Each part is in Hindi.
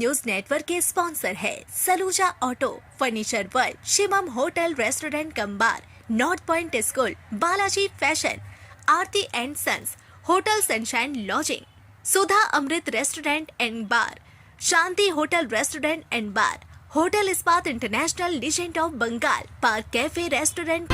न्यूज नेटवर्क के स्पॉन्सर है Saluja auto, furniture world, Shivam hotel restaurant cum bar, north point school, Balaji fashion, Aarti and sons, hotel sunshine lodging, Sudha Amrit restaurant and bar, Shanti hotel restaurant and bar, hotel Ispat international legend of Bengal, park cafe restaurant.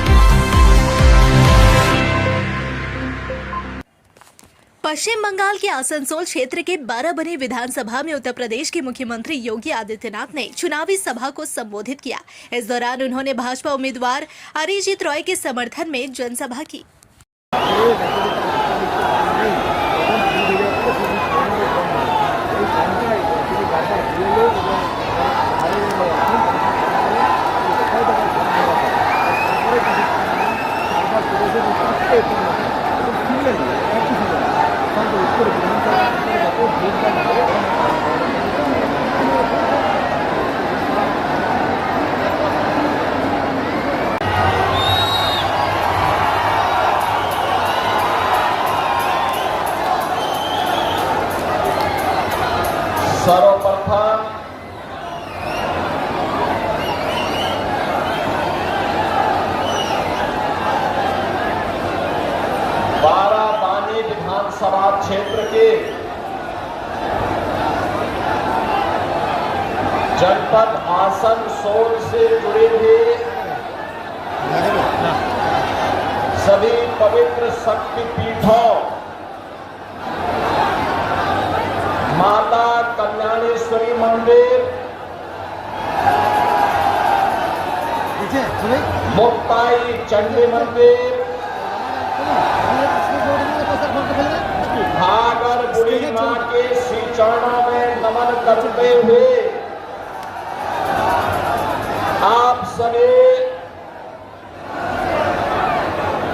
Paschim Bengal के आसनसोल क्षेत्र के बाराबनी विधानसभा में उत्तर प्रदेश के मुख्यमंत्री योगी आदित्यनाथ ने चुनावी सभा को संबोधित किया। इस दौरान उन्होंने भाजपा उम्मीदवार अरिजीत रॉय के समर्थन में जनसभा की। सर्वप्रथम बाराबानी विधानसभा क्षेत्र के जनपद आसनसोल से जुड़े हुए सभी पवित्र शक्तिपीठों माता कल्याणेश्वरी मंदिर, मुक्ताई चंडी मंदिर, भागर बुढ़ी मां के श्री चरणों में नमन करते हुए आप सभी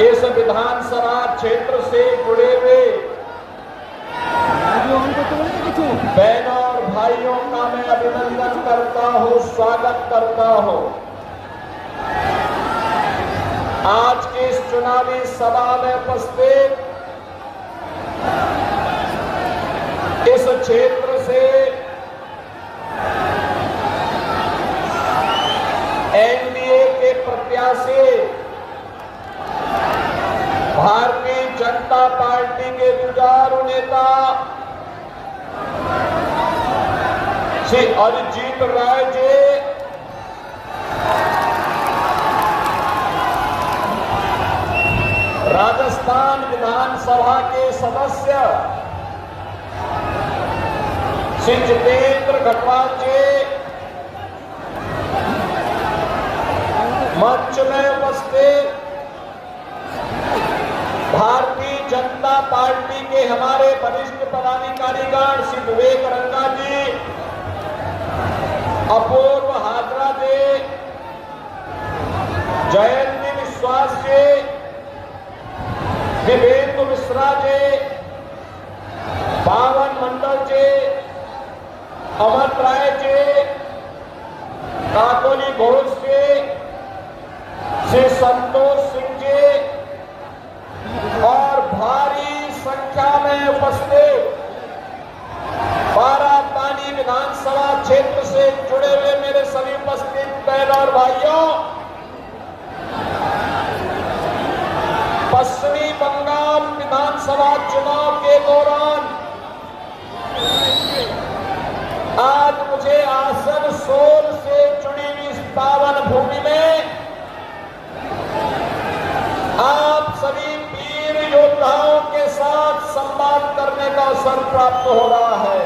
इस विधानसभा क्षेत्र से जुड़े हुए बहनों और भाइयों का मैं अभिनंदन करता हूं, स्वागत करता हूं। आज की इस चुनावी सभा में उपस्थित इस क्षेत्र से एनडीए के प्रत्याशी भारतीय जनता पार्टी के जुझारू नेता श्री अरिजीत राय जी, राजस्थान विधानसभा के सदस्य श्री जितेंद्र गढ़वाल जी, मंच में उपस्थित भारतीय जनता पार्टी के हमारे वरिष्ठ पदाधिकारीगण श्री विवेक रंगा जी, अपूर्व हाजरा जी, जयंती विश्वास जी, विवेक मिश्रा जी, पावन मंडल जी, अमन राय जी, काकोली घोष जी, श्री संतोष सिंह जी और भारी संख्या में उपस्थित बाराबानी विधानसभा क्षेत्र से जुड़े हुए मेरे सभी उपस्थित बहनों और भाइयों, पश्चिमी बंगाल विधानसभा चुनाव के दौरान आज मुझे आसनसोल से जुड़ी हुई इस पावन भूमि में आप सभी वीर योद्धाओं के साथ संवाद करने का अवसर प्राप्त हो रहा है।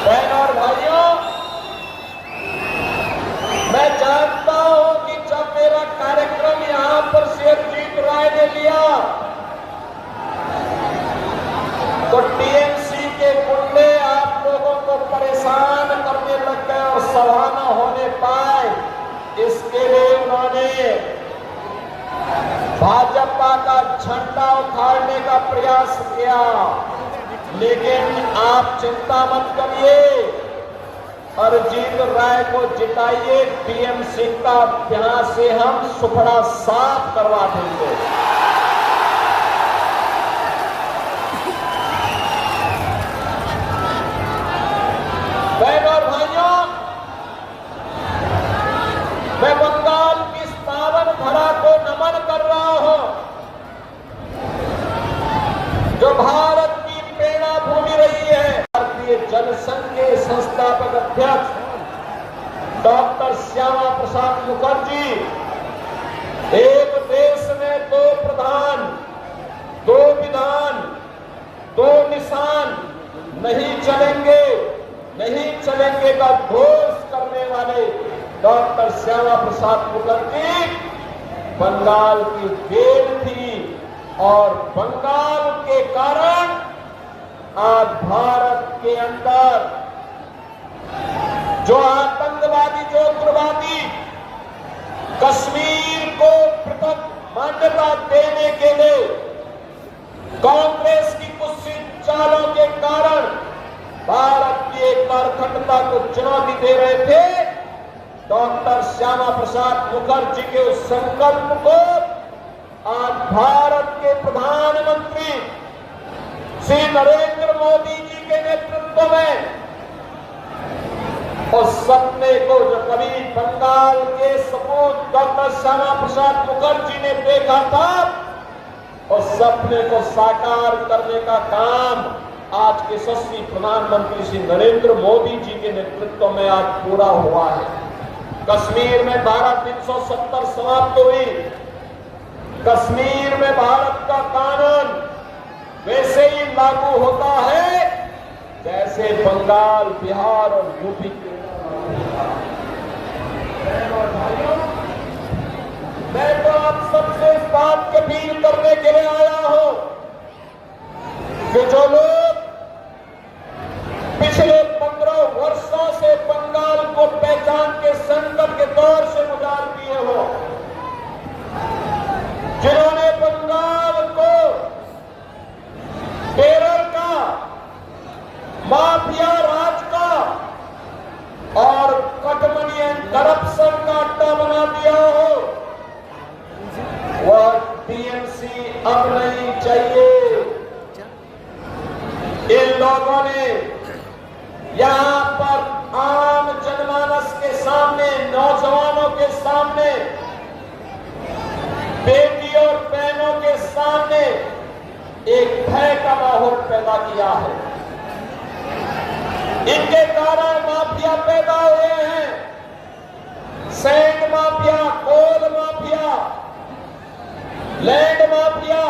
बहनों और भाइयों, मैं जानता हूं कि जब मेरा कार्यक्रम यहां पर श्री अरिजीत राय ने लिया तो टीएमसी के गुंडे आप लोगों को परेशान करने लग गए और सभा न होने पाए। इसके लिए उन्होंने भाजपा का झंडा उखाड़ने का प्रयास किया, लेकिन आप चिंता मत करिए, अरिजीत राय को जिताइए, टीएमसी का यहां से हम सुपड़ा साफ करवा देंगे। बहनों और भाइयों, मैं बंगाल की इस पावन धरा को नमन कर रहा हूं, जो भारत की प्रेरणा भूमि रही है। भारतीय जनसंघ के संस्थापक अध्यक्ष डॉक्टर श्यामा प्रसाद मुखर्जी एक देश में दो प्रधान, दो विधान, दो निशान नहीं चलेंगे का घोष करने वाले डॉक्टर श्यामा प्रसाद मुखर्जी बंगाल की देन थी और बंगाल के कारण आज भारत के अंदर जो आतंकवादी, जो उग्रवादी कश्मीर को पृथक मान्यता देने के लिए कांग्रेस की कुछ चालों के कारण भारत की एक बार अखंडता को चुनौती दे रहे थे, डॉक्टर श्यामा प्रसाद मुखर्जी के उस संकल्प को आज भारत के प्रधानमंत्री श्री नरेंद्र मोदी जी के नेतृत्व में उस सपने को जो कभी बंगाल के सपूत डॉक्टर श्यामा प्रसाद मुखर्जी ने देखा था, उस सपने को साकार करने का काम आज के यशस्वी प्रधानमंत्री श्री नरेंद्र मोदी जी के नेतृत्व में आज पूरा हुआ है। कश्मीर में धारा 370 समाप्त हुई। कश्मीर में भारत का कानून वैसे ही लागू होता है जैसे बंगाल, बिहार और यूपी के। मैं तो आप सबसे इस बात की अपील करने के लिए आया हूं कि जो लोग पिछले 15 वर्षों से बंगाल को पहचान के संकट के दौर से गुजार दिए हो, जिन्होंने बंगाल को केरल का माफिया राज का और कटमनी एंड करप्शन का अड्डा बना दिया हो, वह टीएमसी अब नहीं चाहिए। इन लोगों ने यहां पर आम जनमानस के सामने, नौजवानों के सामने, बेटी और बहनों के सामने एक भय का माहौल पैदा किया है। इनके कारण माफिया पैदा हुए हैं, सैंड माफिया, कोल माफिया, लैंड माफिया।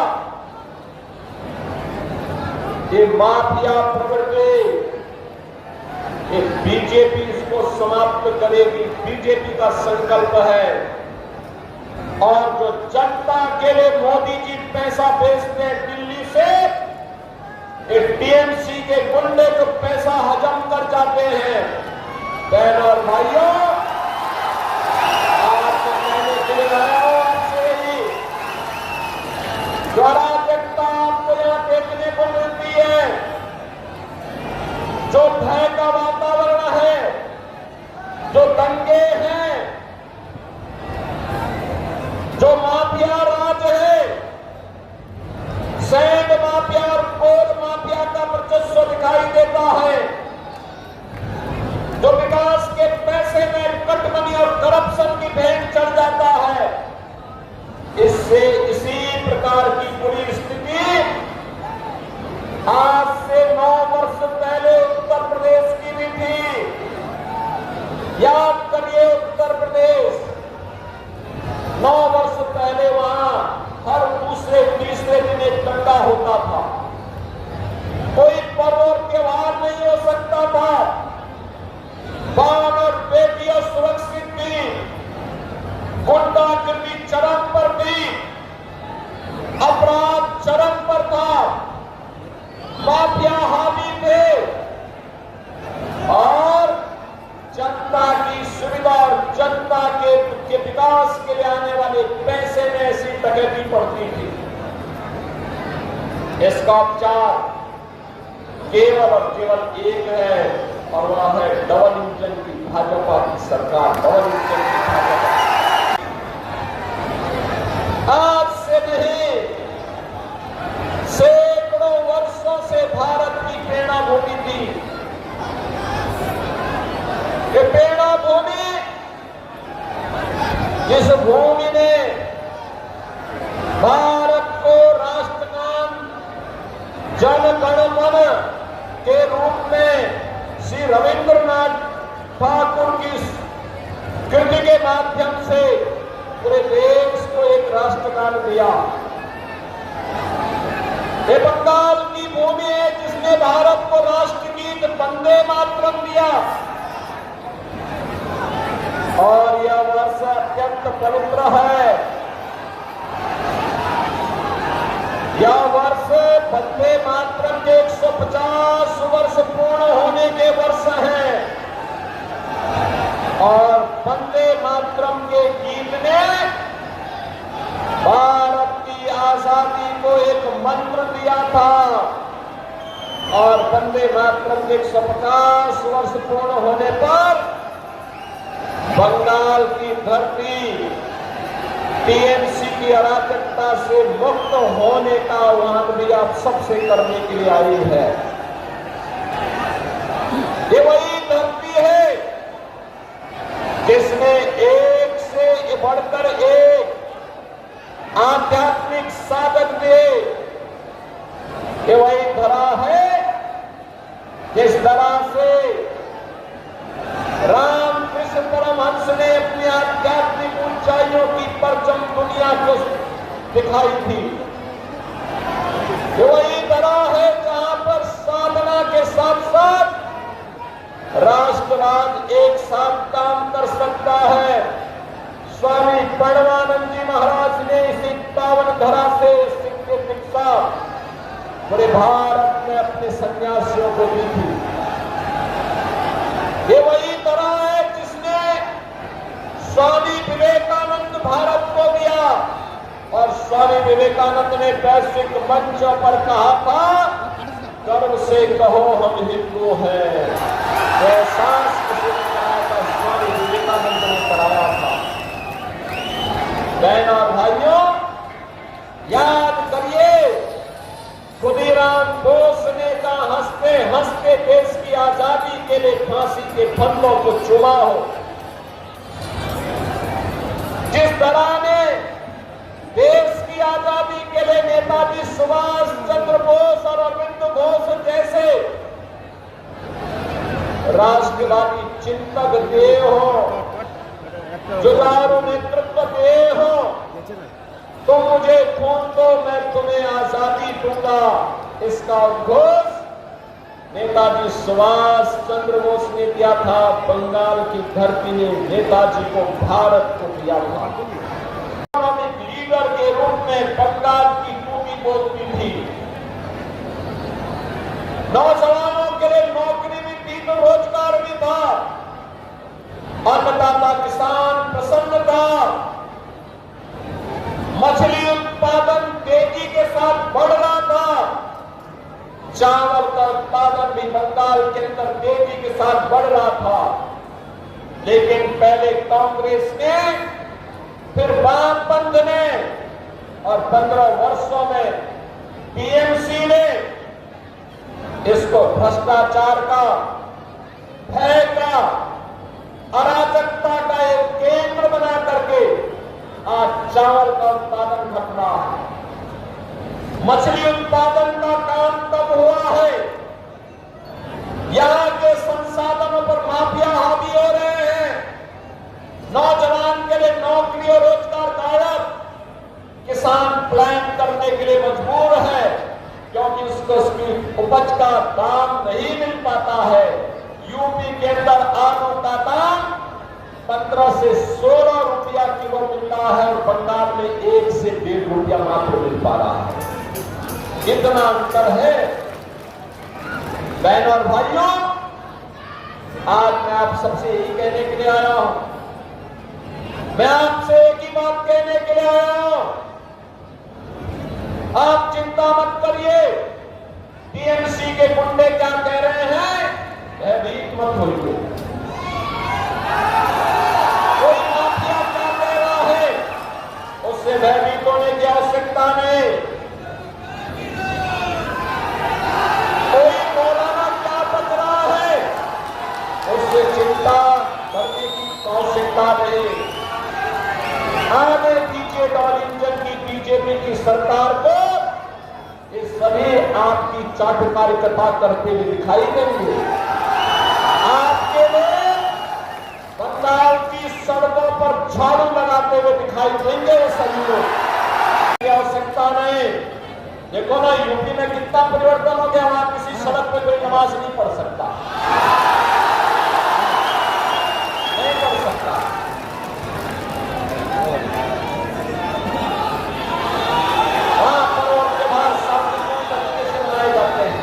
ये माफिया प्रवृत्ति बीजेपी इसको समाप्त करेगी, बीजेपी का संकल्प है। और जो जनता के लिए मोदी जी पैसा भेजते हैं दिल्ली से, टीएमसी के गुंडे जो पैसा हजम कर जाते हैं। बहनों और भाइयों, आज कहने के लिए आया हूं आपसे ही, जो अराजकता आपको यहां देखने को मिलती है, जो भय का वातावरण है, जो दंगे हैं, जो माफिया राज है, सैंड माफिया और कोल माफिया का वर्चस्व दिखाई देता है, जो विकास के पैसे में कटमनी और करप्शन की भेंट चढ़ जाता है। इससे इसी प्रकार की बुरी स्थिति आज से 9 वर्ष पहले उत्तर प्रदेश की भी थी। याद करिए, उत्तर प्रदेश 9 वर्ष पहले वहां हर दूसरे तीसरे दिन एक दंगा होता था। कोई पर्व और त्योहार नहीं हो सकता था। बाल और बेटियां सुरक्षित थी, गुंडागर्दी चरम पर थी, अपराध चरम पर था, माफिया हावी थे और जनता की सुविधा और जनता के विकास के लिए आने वाले पैसे में ऐसी डकैती पड़ती थी। इसका उपचार केवल और केवल एक है और वह है डबल इंजन की भाजपा की सरकार। डबल इंजन की भाजपा आज से नहीं, सैकड़ों वर्षों से भारत की प्रेरणा भूमि थी। श्री रविंद्रनाथ ठाकुर की कृति के माध्यम से पूरे देश को एक राष्ट्रगान दिया। ये बंगाल की भूमि है जिसने भारत को राष्ट्रगीत वंदे मातरम दिया और यह वर्ष अत्यंत पवित्र है। यह वर्ष वंदे मातरम के 150 वर्ष पूर्ण होने के वर्ष हैं और वंदे मातरम के गीत ने भारत की आजादी को एक मंत्र दिया था और वंदे मातरम के 150 वर्ष पूर्ण होने पर बंगाल की धरती टीएमसी की अराजकता से मुक्त होने का आह्वान भी आप सबसे करने के लिए आई है। ये वही धरती है जिसने एक से बढ़कर एक आध्यात्मिक साधक दिए। ये वही धरा है जिस धरा से रामकृष्ण परमहंस ने अपनी आध्यात्मिक ऊंचाइयों की परचम दुनिया को दिखाई थी। ये वही धरा है जहां पर साधना के साथ साथ राष्ट्रवाद एक साथ काम कर सकता है। स्वामी प्रणवानंद जी महाराज ने इसी पावन धरा से सिक्के दीक्षा पूरे भारत में अपने सन्यासियों को दी थी। ये वही धरा है जिसने स्वामी विवेकानंद भारत को दिया और स्वामी विवेकानंद ने वैश्विक मंच पर कहा था, गर्व से कहो हम हिंदू हैं। एहसास किसी ने कराया था, स्वामी विवेकानंद ने कराया था। बहनों और भाइयों, याद करिए खुदीराम बोस ने कहा, हंसते हंसते देश की आजादी के लिए फांसी के फंदों को चुमा हो। जिस तरह ने देश की आजादी के लिए नेताजी सुभाष चंद्र बोस और अरविंद घोष जैसे राष्ट्रवादी चिंतक दिए हो, जुझारू नेतृत्व दिए हो, तुम मुझे खून दो मैं तुम्हें आजादी दूंगा, इसका उद्घोष नेताजी सुभाष चंद्र बोस ने दिया था। बंगाल की धरती ने नेताजी को भारत को दिया था। इकोनॉमिक लीडर के रूप में बंगाल की टूटी बोलती थी। नौजवानों के लिए नौकरी भी थी तो रोजगार भी था। अन्नदाता किसान प्रसन्न था। मछली उत्पादन तेजी के साथ बढ़ रहा था। चावल का उत्पादन भी बंगाल के अंदर तेजी के साथ बढ़ रहा था। लेकिन पहले कांग्रेस ने, फिर वामपंथ ने और 15 वर्षों में टीएमसी ने इसको भ्रष्टाचार का, भय का, अराजकता का एक केंद्र बना करके आज चावल का उत्पादन घट रहा है। मछली उत्पादन का काम तब हुआ है, यहां के संसाधनों पर माफिया हावी हो रहे हैं। नौजवान के लिए नौकरी और रोजगार गायब। किसान प्लान करने के लिए मजबूर है क्योंकि उसको उसकी उपज का दाम नहीं मिल पाता है। यूपी के अंदर आलू का दाम 15 से 16 रुपया किलो मिल रहा है और बंगाल में 1 से 1.5 रुपया मात्र मिल पा रहा है। इतना अंतर है। बहनों और भाइयों, आज मैं आप सबसे यही कहने के लिए आया हूं, मैं आपसे एक ही बात कहने के लिए आया हूं, आप चिंता मत करिए। टीएमसी के गुंडे क्या कह रहे हैं, भयभीत मत होइए। कोई माफिया क्या कह रहा है, उससे भयभीत होने की आवश्यकता नहीं। कोई मौलाना क्या बच रहा है, उससे चिंता करने की आवश्यकता नहीं। आने दीजिए डॉल इंजन की बीजेपी की सरकार को, ये सभी आपकी चाटुकारिता करते हुए दिखाई देंगे। करेंगे वो सभी लोग, की आवश्यकता नहीं। देखो ना यूपी में कितना परिवर्तन हो गया, वहां किसी सड़क पे कोई नमाज नहीं पढ़ सकता, नहीं पढ़ सकता। वहां पर्व के बाद शांतिपूर्ण तरीके से मनाए जाते हैं,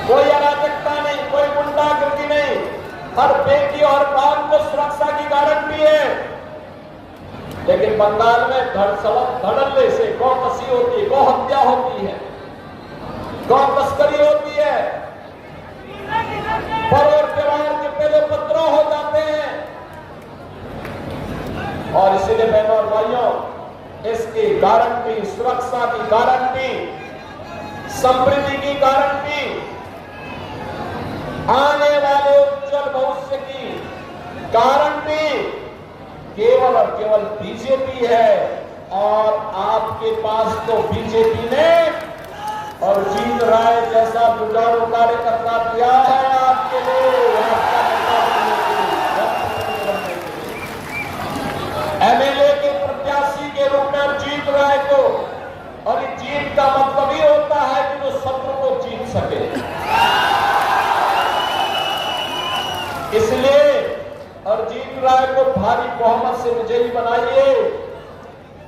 कोई अराजकता नहीं, कोई गुंडागर्दी नहीं, हर बेटी और बाप को सुरक्षा की गारंटी है। लेकिन बंगाल में धड़ल्ले से गौ कसी होती है, गौ हत्या होती है, गौ तस्करी होती है, पर्व और त्योहार के पहले उपद्रव हो जाते हैं। और इसीलिए बहनों और भाइयों, इसकी गारंटी, सुरक्षा की गारंटी, समृद्धि की गारंटी, आने वाले उज्जवल भविष्य की गारंटी केवल और केवल बीजेपी है। और आपके पास तो बीजेपी ने और जीत राय जैसा जुझारू कार्यकर्ता दिया है आपके लिए, एमएलए के प्रत्याशी के रूप में जीत राय को। और इस जीत का मतलब ही होता है कि वो शत्रु को जीत सके। इसलिए अरजीत राय को भारी बहुमत से विजयी बनाइए,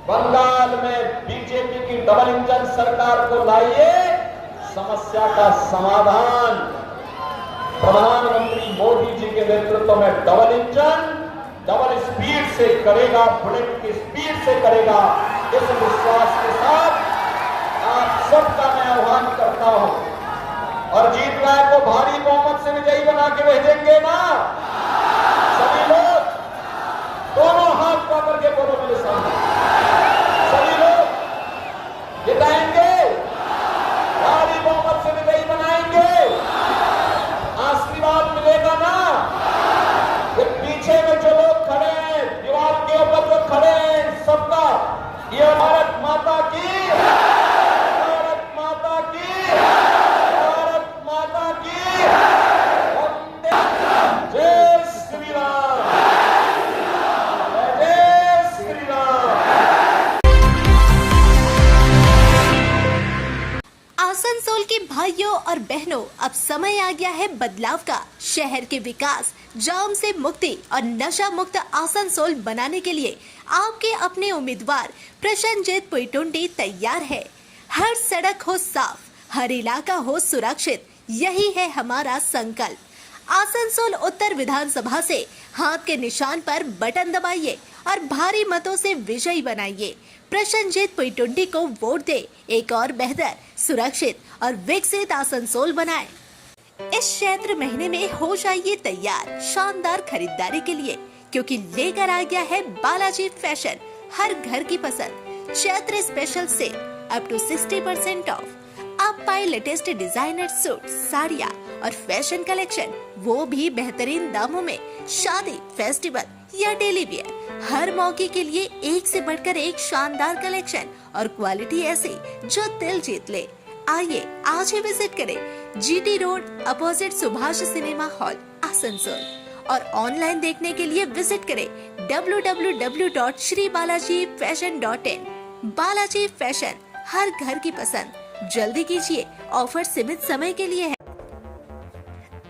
बंगाल में बीजेपी की डबल इंजन सरकार को लाइए, समस्या का समाधान प्रधानमंत्री मोदी जी के नेतृत्व में डबल इंजन, डबल स्पीड से करेगा, बुलेट की स्पीड से करेगा। इस विश्वास के साथ आप सबका मैं आह्वान करता हूं। अरजीत राय को भारी बहुमत से विजयी बना के भेजेंगे ना सभी लोग? दोनों हाथ पकड़ के बोलो मेरे सामने, सभी लोग जिताएंगे, भारी बहुमत से विजयी बनाएंगे, आशीर्वाद मिलेगा ना? ये पीछे में जो लोग खड़े हैं, दीवार के ऊपर जो खड़े हैं, सबका ये भारत माता की, भारत माता की, भारत माता की वंदे, जय श्री राम, जय श्री राम। आसनसोल के भाइयों और बहनों, अब समय आ गया है बदलाव का। शहर के विकास, जाम से मुक्ति और नशा मुक्त आसनसोल बनाने के लिए आपके अपने उम्मीदवार प्रशनजीत पुईटुंडी तैयार है। हर सड़क हो साफ, हर इलाका हो सुरक्षित, यही है हमारा संकल्प। आसनसोल उत्तर विधानसभा से हाथ के निशान पर बटन दबाइए और भारी मतों से विजयी बनाइए। प्रशनजीत पुईटुंडी को वोट दे, एक और बेहतर, सुरक्षित और विकसित आसनसोल बनाएं। इस क्षेत्र महीने में हो जाइए तैयार शानदार खरीदारी के लिए, क्योंकि लेकर आ गया है बालाजी फैशन, हर घर की पसंद। Chaitra special sale up to 60% off. आप पाए लेटेस्ट डिजाइनर सूट, साड़ियाँ और फैशन कलेक्शन, वो भी बेहतरीन दामों में। शादी, फेस्टिवल या डेली वियर, हर मौके के लिए एक से बढ़कर एक शानदार कलेक्शन और क्वालिटी ऐसी जो दिल जीत ले। आइए आज ही विजिट करें GT road opposite Subhash cinema hall Asansol, और ऑनलाइन देखने के लिए विजिट करें www.shribalaji.fashion.in। बालाजी फैशन, हर घर की पसंद। जल्दी कीजिए, ऑफर सीमित समय के लिए है।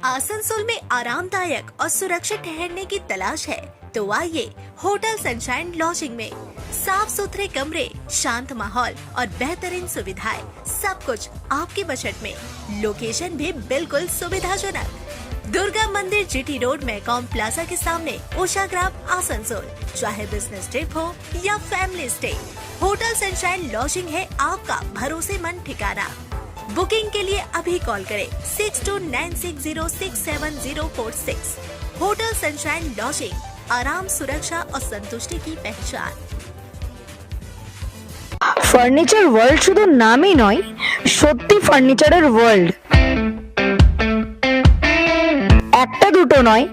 आसनसोल में आरामदायक और सुरक्षित ठहरने की तलाश है तो आइए होटल सनशाइन लॉजिंग में। साफ सुथरे कमरे, शांत माहौल और बेहतरीन सुविधाएं, सब कुछ आपके बजट में। लोकेशन भी बिल्कुल सुविधाजनक। दुर्गा मंदिर जीटी रोड मैकॉम प्लाजा के सामने, उषाग्राम आसनसोल। चाहे बिजनेस ट्रिप हो या family stay, hotel sunshine lodging है आपका भरोसेमंद ठिकाना। बुकिंग के लिए अभी कॉल करें 6296067046। होटल सनशाइन लॉजिंग, आराम, सुरक्षा और संतुष्टि की पहचान। ফার্নিচার ওয়ার্ল্ড শুধু নামই নয়, সত্যি ফার্নিচারের ওয়ার্ল্ড। একটা দুটো নয়,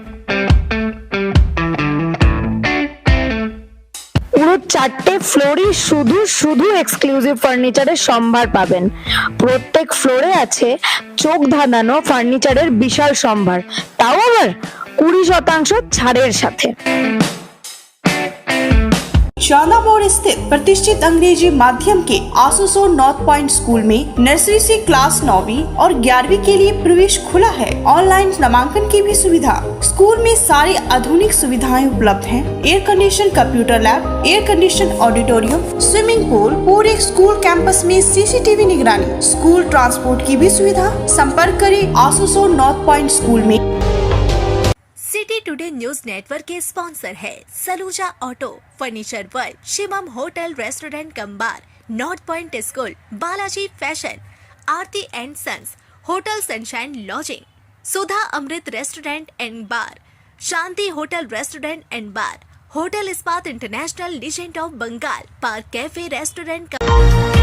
পুরো 4টে ফ্লোরই শুধু শুধু এক্সক্লুসিভ ফার্নিচারের সম্ভার পাবেন। প্রত্যেক ফ্লোরে আছে চোখ ধাঁধানো ফার্নিচারের বিশাল সম্ভার, তাও আবার 20% ছাড়ের সাথে। चांदा मोड़ स्थित प्रतिष्ठित अंग्रेजी माध्यम के आसुसो नॉर्थ पॉइंट स्कूल में नर्सरी से क्लास 9वीं और 11वीं के लिए प्रवेश खुला है। ऑनलाइन नामांकन की भी सुविधा। स्कूल में सारी आधुनिक सुविधाएं उपलब्ध हैं। Air condition computer lab, air condition auditorium, swimming pool, पूरे स्कूल कैंपस में सीसीटीवी निगरानी, स्कूल ट्रांसपोर्ट की भी सुविधा। संपर्क करें आसुसो नॉर्थ पॉइंट स्कूल में। सिटी टुडे न्यूज नेटवर्क के स्पॉन्सर है Saluja auto, furniture world, Shivam hotel restaurant cum bar, north point school, Balaji fashion, Aarti and sons, hotel sunshine lodging, Sudha Amrit restaurant and bar, Shanti hotel restaurant and bar, hotel Ispat international legend of Bengal, park cafe restaurant का